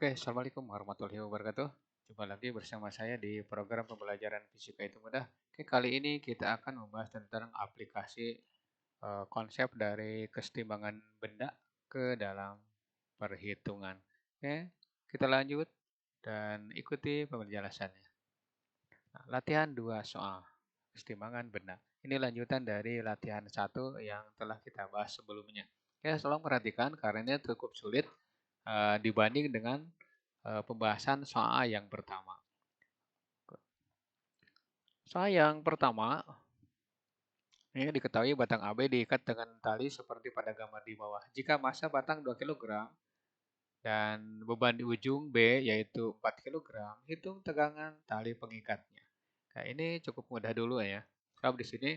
Oke, Assalamualaikum warahmatullahi wabarakatuh. Jumpa lagi bersama saya di program pembelajaran fisika itu mudah. Oke, kali ini kita akan membahas tentang aplikasi konsep dari kesetimbangan benda ke dalam perhitungan. Oke, kita lanjut dan ikuti penjelasannya. Nah, latihan 2 soal kesetimbangan benda. Ini lanjutan dari latihan satu yang telah kita bahas sebelumnya. Ya, tolong perhatikan karena ini cukup sulit dibanding dengan pembahasan soal yang pertama. Soal yang pertama, ini diketahui batang AB diikat dengan tali seperti pada gambar di bawah. Jika massa batang 2 kg dan beban di ujung B yaitu 4 kg, hitung tegangan tali pengikatnya. Nah, ini cukup mudah dulu ya. Sebab di sini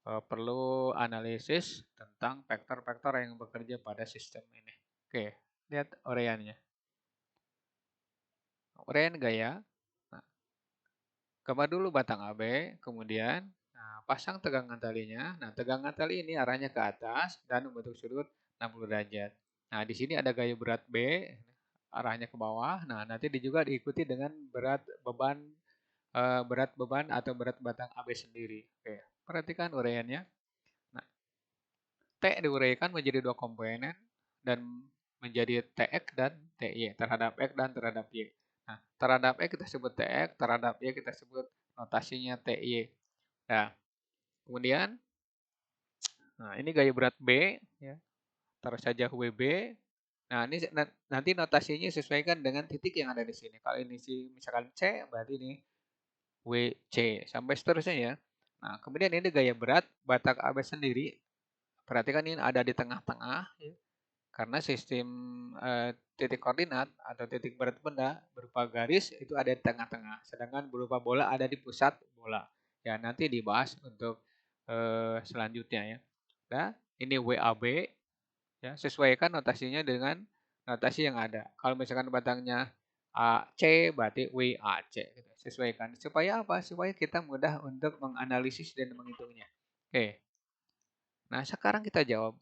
perlu analisis tentang vektor-vektor yang bekerja pada sistem ini. Oke, lihat uraiannya. Uraian gaya. Nah, gambar dulu batang AB, kemudian pasang tegangan talinya. Nah, tegangan tali ini arahnya ke atas dan membentuk sudut 60 derajat. Nah, di sini ada gaya berat B, arahnya ke bawah. Nah, nanti juga diikuti dengan berat beban atau berat batang AB sendiri. Oke, perhatikan uraiannya. Nah, T diuraikan menjadi dua komponen dan menjadi TX dan TY, terhadap X dan terhadap Y. Nah, terhadap X kita sebut TX, terhadap Y kita sebut notasinya TY. Nah, kemudian ini gaya berat B ya. Taruh saja WB. Nah, ini nanti notasinya sesuaikan dengan titik yang ada di sini. Kalau ini misalkan C, berarti ini WC sampai seterusnya ya. Nah, kemudian ini gaya berat batang AB sendiri. Perhatikan ini ada di tengah-tengah ya. Karena sistem titik koordinat atau titik berat benda berupa garis itu ada di tengah-tengah. Sedangkan berupa bola ada di pusat bola. Ya, nanti dibahas untuk selanjutnya ya. Nah, ini WAB ya, sesuaikan notasinya dengan notasi yang ada. Kalau misalkan batangnya AC berarti WAC gitu. Sesuaikan. Supaya apa? Supaya kita mudah untuk menganalisis dan menghitungnya. Oke. Nah, sekarang kita jawab.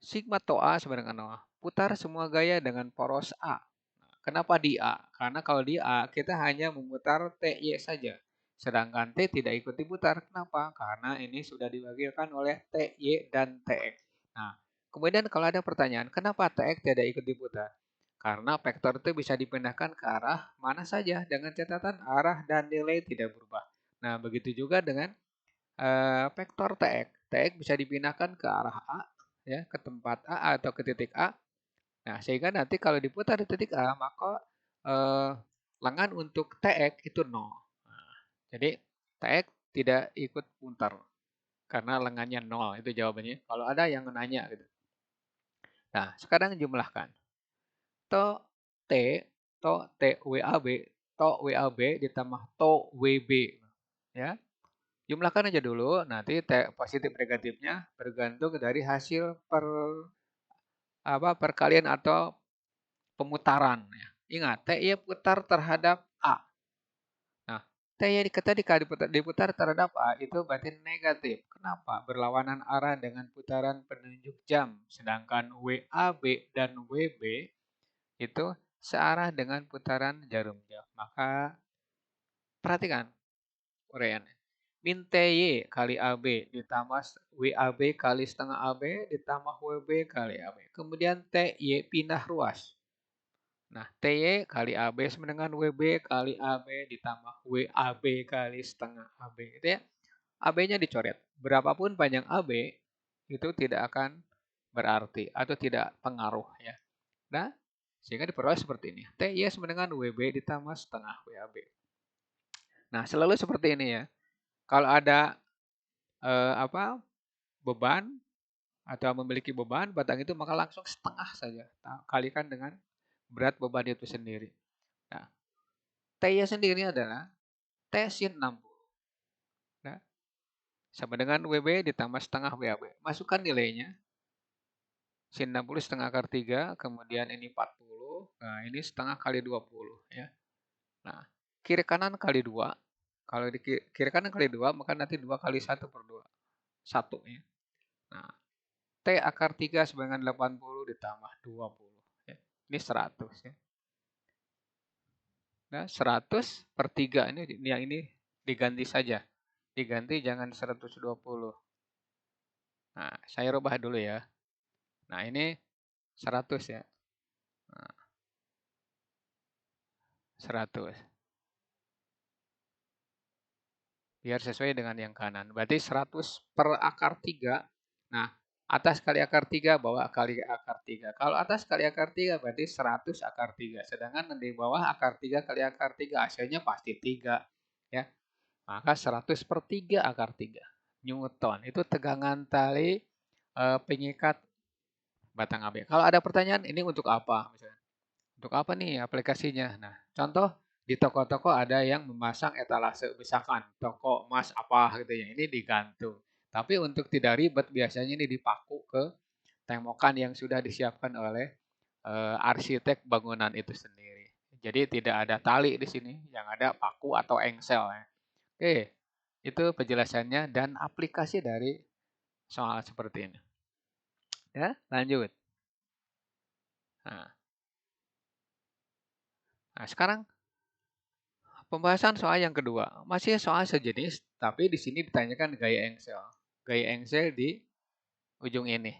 Sigma tau A sama dengan 0. Putar semua gaya dengan poros A. Nah, kenapa di A? Karena kalau di A kita hanya memutar TY saja. Sedangkan T tidak ikut diputar. Kenapa? Karena ini sudah diwakilkan oleh TY dan TX. Nah, kemudian kalau ada pertanyaan, kenapa TX tidak ikut diputar? Karena vektor itu bisa dipindahkan ke arah mana saja dengan catatan arah dan nilai tidak berubah. Nah, begitu juga dengan vektor TX. TX bisa dipindahkan ke arah A, ya, ke tempat A atau ke titik A. Nah, sehingga nanti kalau diputar di titik A, maka eh, lengan untuk TX itu 0. Nah, jadi TX tidak ikut putar karena lengannya 0. Itu jawabannya. Kalau ada yang nanya gitu. Nah, sekarang jumlahkan. To T, to T WAB, to WAB ditambah to WB. Ya, jumlahkan aja dulu, nanti positif negatifnya bergantung dari hasil perkalian atau pemutaran. Ingat, T ya putar terhadap A. Nah, T ya ketika diputar terhadap A itu berarti negatif. Kenapa? Berlawanan arah dengan putaran penunjuk jam. Sedangkan WAB dan WB itu searah dengan putaran jarum jam. Maka perhatikan uraiannya. Min TY kali AB ditambah WAB kali setengah AB ditambah WB kali AB. Kemudian TY pindah ruas. Nah, TY kali AB sama dengan WB kali AB ditambah WAB kali setengah AB. Gitu ya. AB-nya dicoret. Berapapun panjang AB itu tidak akan berarti atau tidak pengaruh ya. Nah, sehingga diperoleh seperti ini. TY sama dengan WB ditambah setengah WAB. Nah, selalu seperti ini ya. Kalau ada beban atau memiliki beban batang itu maka langsung setengah saja. Kalikan dengan berat beban itu sendiri. Nah, T-nya sendiri adalah T sin 60. Nah, sama dengan WB ditambah setengah WAB. Masukkan nilainya. Sin 60 setengah akar 3, kemudian ini 40. Nah, ini setengah kali 20 ya. Nah, kiri kanan kali 2. Kalau di kiri kanan kali 2, maka nanti 2 kali 1 per 2. 1 ya. Nah, T akar 3 sebanyak 80 ditambah 20. Ya. Ini 100 ya. Nah, 100 per 3 ini yang ini diganti saja. Diganti jangan 120. Nah, saya rubah dulu ya. Nah, ini 100 ya. Nah, 100. Biar sesuai dengan yang kanan. Berarti 100 per akar 3. Nah, atas kali akar 3, bawah kali akar 3. Kalau atas kali akar 3 berarti 100 akar 3. Sedangkan di bawah akar 3 kali akar 3 hasilnya pasti 3. Ya. Maka 100 per 3 akar 3. Newton. Itu tegangan tali pengikat batang AB. Kalau ada pertanyaan, ini untuk apa? Misalnya, untuk apa nih aplikasinya? Nah, contoh di toko-toko ada yang memasang etalase, misalkan toko emas apa gitu ya, ini digantung. Tapi untuk tidak ribet, biasanya ini dipaku ke tembokan yang sudah disiapkan oleh arsitek bangunan itu sendiri. Jadi tidak ada tali di sini, yang ada paku atau engsel ya. Oke, itu penjelasannya dan aplikasi dari soal seperti ini. Ya, lanjut. Nah, sekarang pembahasan soal yang kedua, masih soal sejenis, tapi di sini ditanyakan gaya engsel. Gaya engsel di ujung ini.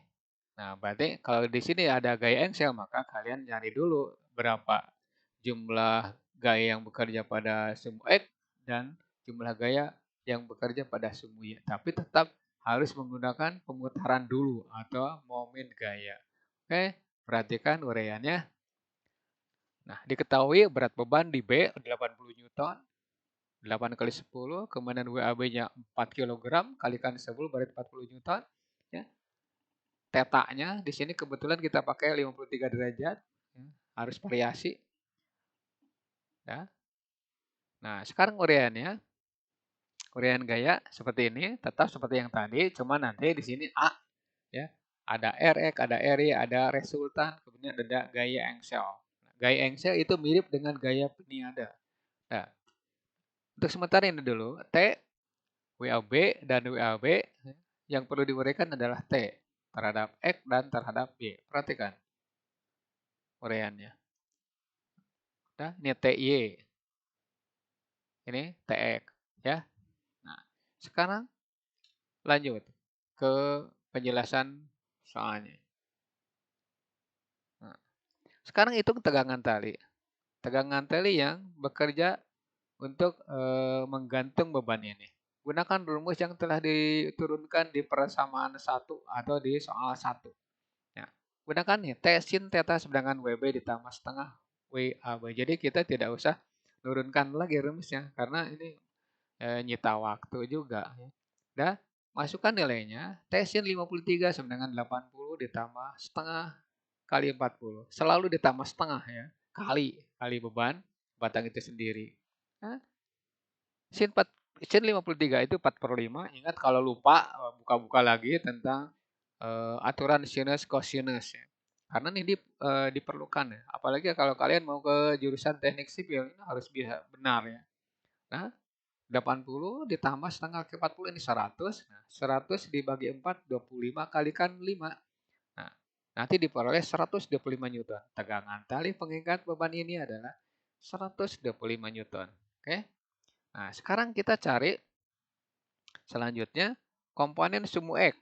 Nah, berarti kalau di sini ada gaya engsel, maka kalian nyari dulu berapa jumlah gaya yang bekerja pada semu X dan jumlah gaya yang bekerja pada semu Y. Tapi tetap harus menggunakan pemutaran dulu atau momen gaya. Oke, perhatikan uraiannya. Nah, diketahui berat beban di B 80 Newton, 8 kali 10, kemudian WAB-nya 4 kg, kalikan 10 berarti 40 Newton. Ya. Tetanya di sini kebetulan kita pakai 53 derajat, ya. Harus variasi. Ya. Nah, sekarang uraiannya, uraian gaya seperti ini, tetap seperti yang tadi, cuma nanti di sini A, ya. Ada RX, ada RY, ada resultan, kemudian ada gaya engsel. Nah, gaya engsel itu mirip dengan gaya peniada. Nah, untuk sementara ini dulu, T, WAB, dan WAB yang perlu diuraikan adalah T terhadap X dan terhadap Y. Perhatikan uraiannya. Nah, ini TY, ini TX. Ya. Nah, sekarang lanjut ke penjelasan soalnya. Nah, sekarang hitung tegangan tali. Tegangan tali yang bekerja untuk menggantung beban ini. Gunakan rumus yang telah diturunkan di persamaan 1 atau di soal 1. Ya. Gunakan nih T sin theta sedangkan WB ditambah setengah WAB. Jadi kita tidak usah turunkan lagi rumusnya karena ini nyita waktu juga. Ya. Dan masukkan nilainya T sin 53 sama dengan 80 ditambah setengah kali 40. Selalu ditambah setengah ya. Kali beban batang itu sendiri. Nah, sin 4, sin 53 itu 4/5. Ingat kalau lupa buka-buka lagi tentang aturan sinus cosinus ya. Karena ini diperlukan ya. Apalagi kalau kalian mau ke jurusan teknik sipil ini harus bisa benar ya. Nah, 80 ditambah setengah ke 40 ini 100. Nah, 100 dibagi 4 25 kalikan 5. Nah, nanti diperoleh 125 Newton. Tegangan tali pengikat beban ini adalah 125 Newton. Oke. Nah, sekarang kita cari selanjutnya komponen semu X.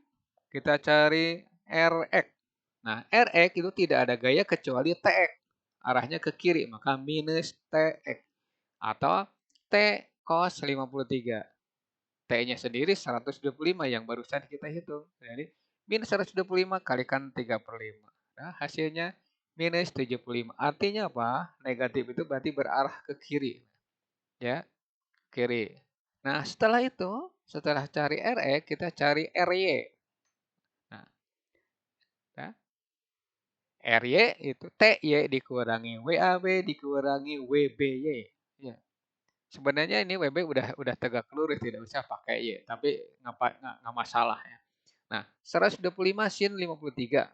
Kita cari Rx. Nah, Rx itu tidak ada gaya kecuali Tx. Arahnya ke kiri, maka minus Tx. Atau T cos 53. T-nya sendiri 125 yang barusan kita hitung. Jadi, minus 125 kalikan 3/5. Nah, hasilnya minus 75. Artinya apa? Negatif itu berarti berarah ke kiri. Ya, kiri. Nah, setelah itu, setelah cari Rx, kita cari Ry. Nah, ya. Ry itu Ty dikurangi WAB dikurangi WBY. Ya. Sebenarnya ini WB udah tegak lurus tidak usah pakai Y, tapi nggak masalah ya. Nah, 125 sin 53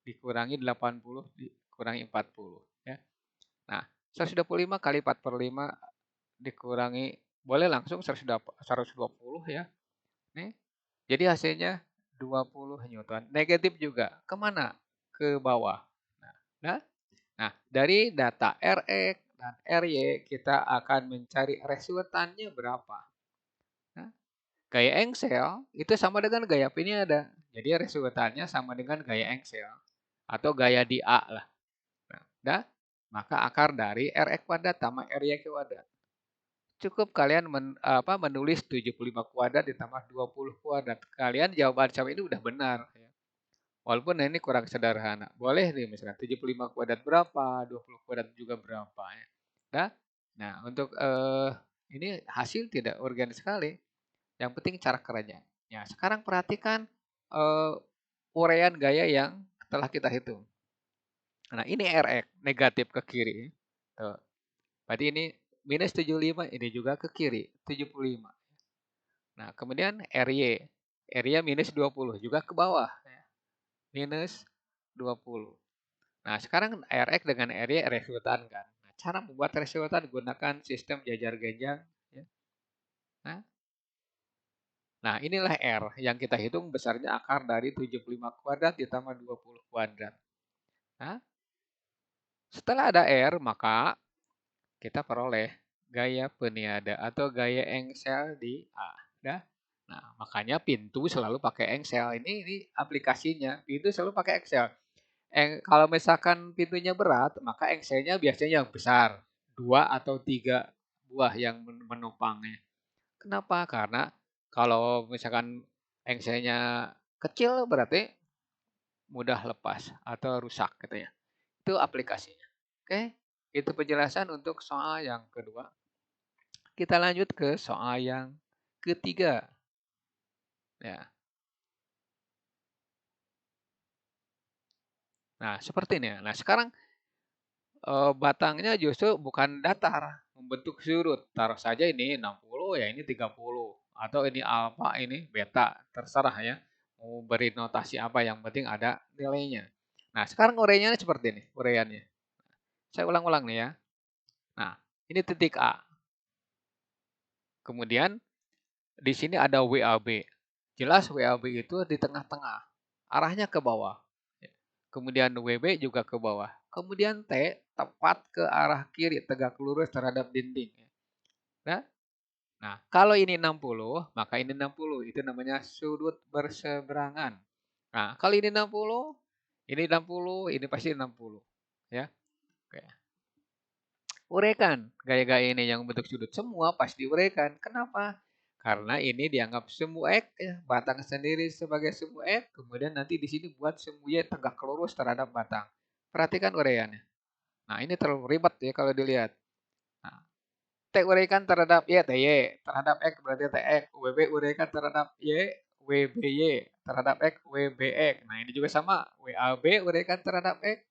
dikurangi 80 dikurangi 40 ya. Nah, 125 kali 4/5 dikurangi boleh langsung 120 ya. Nih. Jadi hasilnya 20 Newton. Negatif juga. Kemana? Ke bawah. Nah, Nah, dari data Rx dan Ry kita akan mencari resultannya berapa. Nah, gaya engsel itu sama dengan gaya peniada. Jadi resultannya sama dengan gaya engsel atau gaya di A lah. Nah, maka akar dari Rx kuadrat tambah Ry kuadrat. Cukup kalian menulis 75 kuadrat ditambah 20 kuadrat. Kalian jawaban sama ini udah benar. Ya. Walaupun ini kurang sederhana. Boleh nih misalnya 75 kuadrat berapa, 20 kuadrat juga berapa. Ya. Nah, untuk ini hasil tidak urgen sekali. Yang penting cara kerjanya. Ya, sekarang perhatikan uraian gaya yang telah kita hitung. Nah, ini Rx negatif ke kiri. Tuh. Berarti ini minus 75, ini juga ke kiri, 75. Nah, kemudian Ry. Ry minus 20, juga ke bawah. Minus 20. Nah, sekarang Rx dengan Ry resultan kan. Nah, cara membuat resultan gunakan sistem jajar genjang. Ya. Nah, inilah R yang kita hitung besarnya akar dari 75 kuadrat ditambah 20 kuadrat. Nah, setelah ada R, maka kita peroleh gaya peniada atau gaya engsel di A. Nah, makanya pintu selalu pakai engsel. Ini aplikasinya. Pintu selalu pakai engsel. Kalau misalkan pintunya berat, maka engselnya biasanya yang besar. 2 atau 3 buah yang menopangnya. Kenapa? Karena kalau misalkan engselnya kecil berarti mudah lepas atau rusak gitu ya. Itu aplikasinya. Oke, itu penjelasan untuk soal yang kedua. Kita lanjut ke soal yang ketiga. Ya. Nah, seperti ini. Nah, sekarang batangnya justru bukan datar, membentuk sudut. Taruh saja ini 60, ya ini 30. Atau ini alfa, ini beta. Terserah ya. Mau beri notasi apa, yang penting ada nilainya. Nah, sekarang uraiannya seperti ini, uraiannya. Saya ulang-ulang nih ya. Nah, ini titik A. Kemudian di sini ada WAB. Jelas WAB itu di tengah-tengah. Arahnya ke bawah. Kemudian WB juga ke bawah. Kemudian T tepat ke arah kiri, tegak lurus terhadap dinding. Nah, kalau ini 60, maka ini 60. Itu namanya sudut berseberangan. Nah, kalau ini 60, ini pasti 60. Ya. Oke. Uraikan gaya-gaya ini yang bentuk sudut. Semua pasti uraikan. Kenapa? Karena ini dianggap semu X, ya, batang sendiri sebagai semu X. Kemudian nanti di sini buat semu Y tegak lurus terhadap batang. Perhatikan uraiannya. Nah, ini terlalu ribet ya kalau dilihat. Nah, T uraikan terhadap Y, TY. Terhadap X berarti TX. WB uraikan terhadap Y, WBY. Terhadap X, WBX. Nah, ini juga sama. WAB uraikan terhadap X,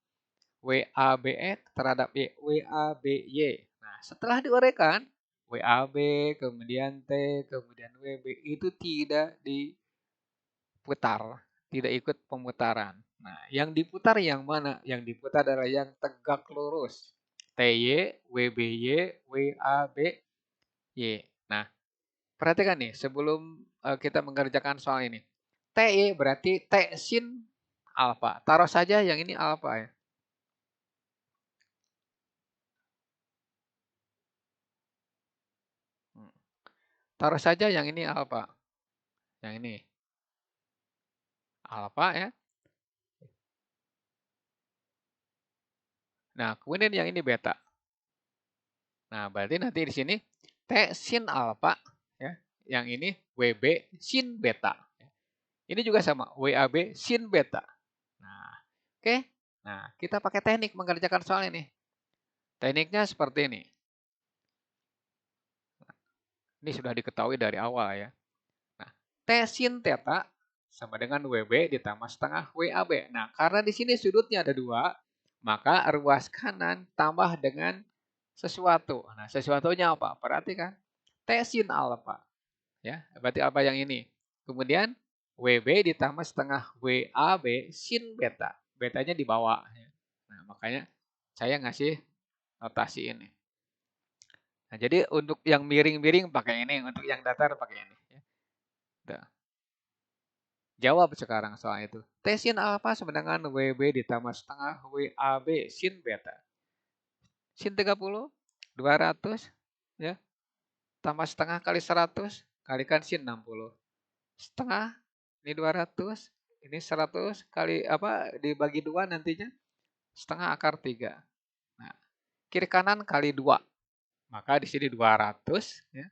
WABX terhadap Y, WABY. Nah, setelah diuraikan, WAB, kemudian T, kemudian WB itu tidak diputar, tidak ikut pemutaran. Nah, yang diputar yang mana? Yang diputar adalah yang tegak lurus. TY, WBY, WABY. Nah, perhatikan nih sebelum kita mengerjakan soal ini. TY berarti T sin alfa. Taruh saja yang ini alfa ya. Taruh saja yang ini alfa. Yang ini alfa ya. Nah, kemudian yang ini beta. Nah, berarti nanti di sini T sin alfa ya. Yang ini WB sin beta. Ini juga sama, WAB sin beta. Nah, oke. Nah, kita pakai teknik mengerjakan soal ini. Tekniknya seperti ini. Ini sudah diketahui dari awal ya. Nah, T sin theta sama dengan WB ditambah setengah WAB. Nah, karena di sini sudutnya ada 2, maka ruas kanan tambah dengan sesuatu. Nah, sesuatunya apa? Perhatikan. T sin alfa. Ya, berarti apa yang ini? Kemudian WB ditambah setengah WAB sin beta. Betanya di bawah. Nah, makanya saya ngasih notasi ini. Nah, jadi untuk yang miring-miring pakai ini, untuk yang datar pakai ini. Ya. Jawab sekarang soal itu. T sin alfa sama dengan WB ditambah setengah WAB sin beta. Sin 30, 200, ya, tambah setengah kali 100, kalikan sin 60. Setengah, ini 200, ini 100 kali apa dibagi 2 nantinya, setengah akar 3. Nah, kiri kanan kali 2. Maka di sini 200, ya.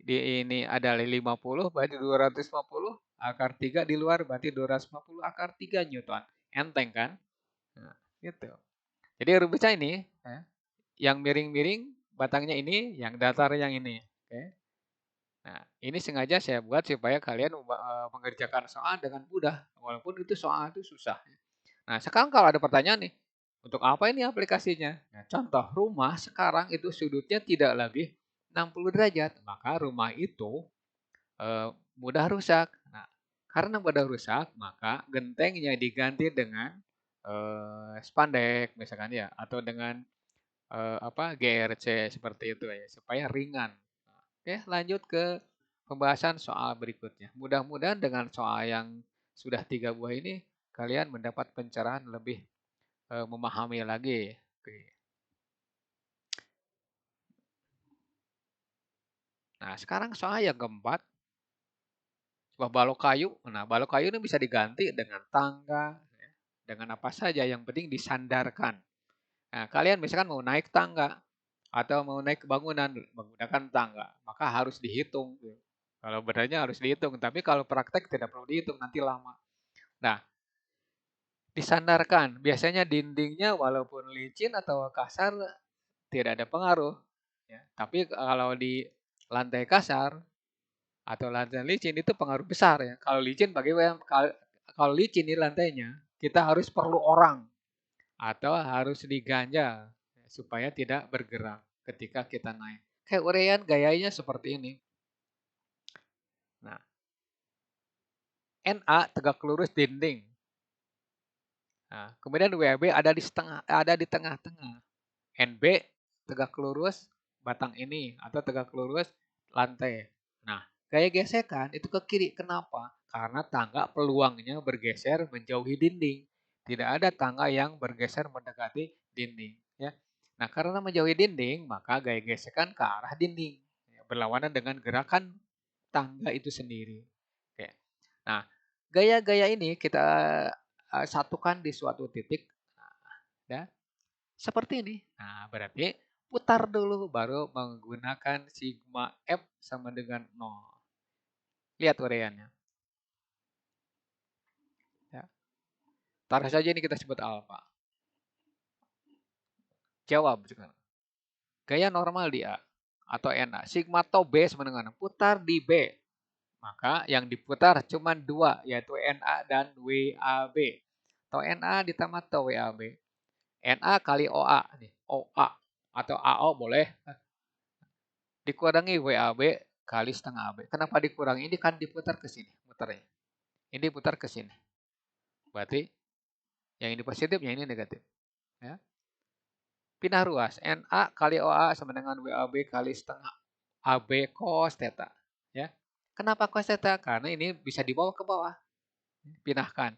Di ini ada 50, berarti 250, akar 3 di luar berarti 250 akar 3 Newton. Enteng kan? Nah, gitu. Jadi rumusnya ini, ya, yang miring-miring batangnya ini, yang datar yang ini. Oke. Nah, ini sengaja saya buat supaya kalian mengerjakan soal dengan mudah, walaupun itu soal itu susah. Nah, sekarang kalau ada pertanyaan nih, untuk apa ini aplikasinya? Nah, contoh rumah sekarang itu sudutnya tidak lagi 60 derajat, maka rumah itu mudah rusak. Nah, karena mudah rusak, maka gentengnya diganti dengan spandek misalkan ya, atau dengan apa GRC seperti itu ya, supaya ringan. Oke, lanjut ke pembahasan soal berikutnya. Mudah-mudahan dengan soal yang sudah 3 buah ini kalian mendapat pencerahan lebih memahami lagi. Oke. Nah, sekarang soal yang keempat, sebuah balok kayu. Nah, balok kayu ini bisa diganti dengan tangga, ya, dengan apa saja, yang penting disandarkan. Nah, kalian misalkan mau naik tangga atau mau naik bangunan menggunakan tangga, maka harus dihitung. Kalau benarnya harus dihitung, tapi kalau praktek tidak perlu dihitung, nanti lama. Nah, disandarkan. Biasanya dindingnya walaupun licin atau kasar tidak ada pengaruh. Ya. Tapi kalau di lantai kasar atau lantai licin itu pengaruh besar ya. Kalau licin bagaimana? Kalau licin di lantainya, kita harus perlu orang atau harus diganjal supaya tidak bergerak ketika kita naik. Kayak urean gayanya seperti ini. Nah, NA tegak lurus dinding. Nah, kemudian WB ada di tengah-tengah. NB tegak lurus batang ini atau tegak lurus lantai. Nah, gaya gesekan itu ke kiri. Kenapa? Karena tangga peluangnya bergeser menjauhi dinding. Tidak ada tangga yang bergeser mendekati dinding. Ya. Nah, karena menjauhi dinding, maka gaya gesekan ke arah dinding. Ya, berlawanan dengan gerakan tangga itu sendiri. Oke. Nah, gaya-gaya ini kita satukan di suatu titik. Ya, seperti ini. Nah, berarti putar dulu baru menggunakan sigma F sama dengan 0. Lihat uraiannya. Ya. Taruh saja ini kita sebut alfa. Jawab sekarang. Gaya normal di A atau NA. Sigma atau B sama dengan putar di B. Maka yang diputar cuma 2, yaitu NA dan WAB. Atau NA ditambah atau WAB. NA kali OA. Nih, OA atau AO boleh. Dikurangi WAB kali setengah AB. Kenapa dikurangi? Ini kan diputar ke sini muternya. Ini putar ke sini. Berarti yang ini positif, yang ini negatif. Ya. Pindah ruas. NA kali OA sama dengan WAB kali setengah AB cos theta. Ya. Kenapa cos theta? Karena ini bisa dibawa ke bawah. Pindahkan.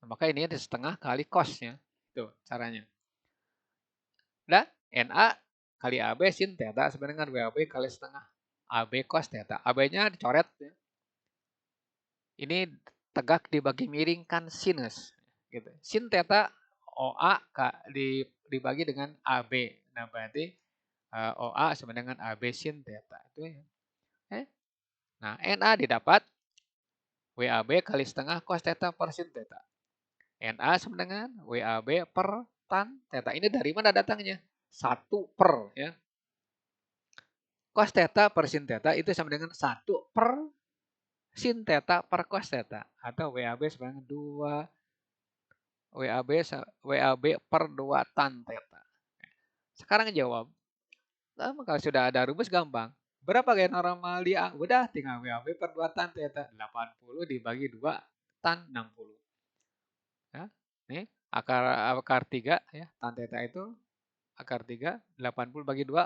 Nah, maka ini ada setengah kali cosnya. Itu caranya. Dan NA kali AB sin theta sama dengan WAB kali setengah AB cos theta. AB-nya dicoret. Ya. Ini tegak dibagi miring kan sinus. Gitu. Sin theta OA dibagi dengan AB. Nah, berarti OA sama dengan AB sin theta. Itu ya. Nah, NA didapat WAB kali setengah cos theta per sin theta. NA sama dengan WAB per tan theta. Ini dari mana datangnya? 1 per ya. Cos theta per sin theta itu sama dengan 1 per sin theta per cos theta. Atau WAB sama dengan 2 WAB per 2 tan theta. Sekarang jawab. Nah, kalau sudah ada rumus gampang. Berapa gaya normal di A? Udah tinggal WAB per 2 tan theta. 80 dibagi 2 tan 60. Ya. Nih, akar 3 ya, tan theta itu akar 3, 80 bagi 2,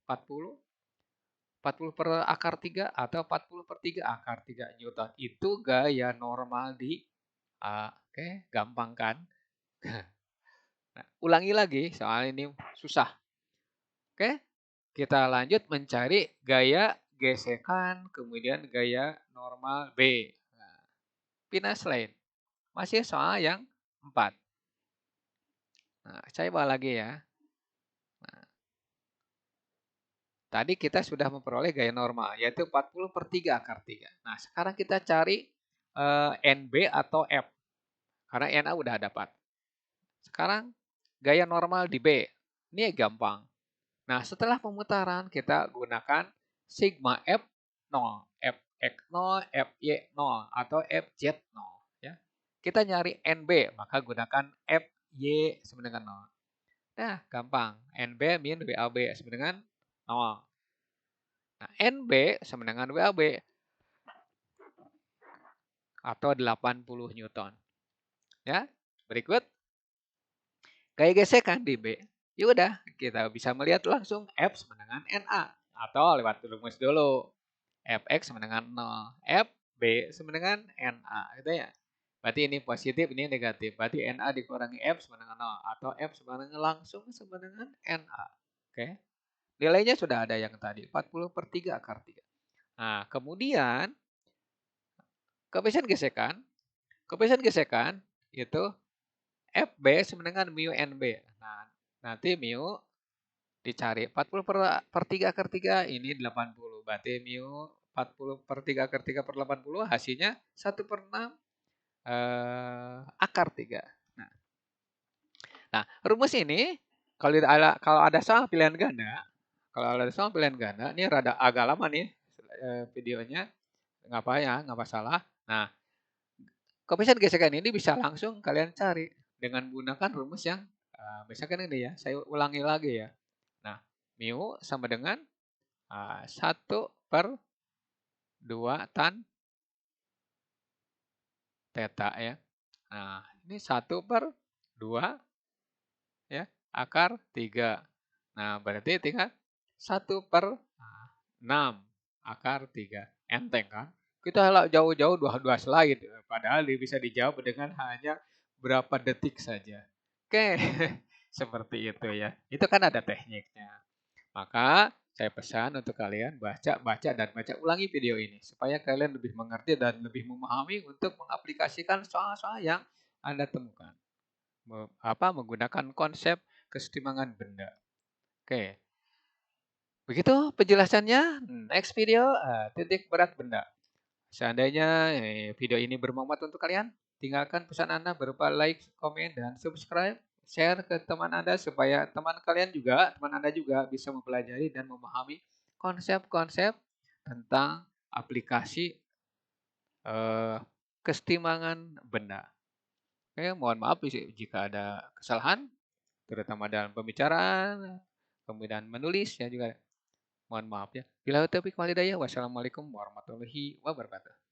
40. 40/3 atau 40/3 Newton. Itu gaya normal di A. Oke, gampang kan? Nah, ulangi lagi, soal ini susah. Oke, kita lanjut mencari gaya gesekan, kemudian gaya normal B. Nah, pindah slide. Masih soal yang 4. Nah, saya bawa lagi ya. Nah, tadi kita sudah memperoleh gaya normal, yaitu 40/3. Nah, sekarang kita cari NB atau F, karena NA udah dapat. Sekarang gaya normal di B. Ini gampang. Nah, setelah pemutaran kita gunakan sigma F0, Fx0, Fy0, atau Fz0. Ya. Kita nyari NB, maka gunakan Fy sama dengan 0. Nah, gampang. NB min WAB sama dengan 0. Nah, NB sama dengan WAB atau 80 Newton. Ya, berikut gaya gesekan di B. Ya udah, kita bisa melihat langsung F sama dengan NA atau lewat rumus dulu. Fx sama dengan 0, Fb sama dengan NA gitu ya. Berarti ini positif, ini negatif. Berarti NA dikurangi F sama dengan 0 atau F sama dengan langsung sama dengan NA. Oke. Nilainya sudah ada yang tadi, 40/3. Nah, kemudian koefisien gesekan itu Fb sama dengan mu NB. Nah, nanti mu dicari 40/3 ini 80. Berarti mu 40/3 per 80 hasilnya 1/6 akar 3. Nah, rumus ini kalau ada soal pilihan ganda, ini rada agak lama nih videonya, nggak apa ya, nggak masalah. Nah, koefisien gesekan ini bisa langsung kalian cari dengan menggunakan rumus yang misalkan ini ya, saya ulangi lagi ya. Nah, mu sama dengan 1/2 tan theta ya. Nah, ini 1/2 ya, akar 3. Nah, berarti tinggal 1/6 akar 3. Enteng kan? Kita jauh-jauh dua slide, padahal bisa dijawab dengan hanya berapa detik saja. Oke, seperti itu ya. Itu kan ada tekniknya. Maka saya pesan untuk kalian baca dan baca ulangi video ini supaya kalian lebih mengerti dan lebih memahami untuk mengaplikasikan soal-soal yang Anda temukan. Menggunakan konsep kesetimbangan benda. Oke. Begitu penjelasannya. Next video titik berat benda. Seandainya video ini bermanfaat untuk kalian, tinggalkan pesan Anda berupa like, komen, dan subscribe. Share ke teman Anda supaya teman Anda juga bisa mempelajari dan memahami konsep-konsep tentang aplikasi kesetimbangan benda. Oke, mohon maaf jika ada kesalahan, terutama dalam pembicaraan, kemudian menulis ya juga. Mohon maaf ya. Bila taufiq wal hidayah. Wassalamualaikum warahmatullahi wabarakatuh.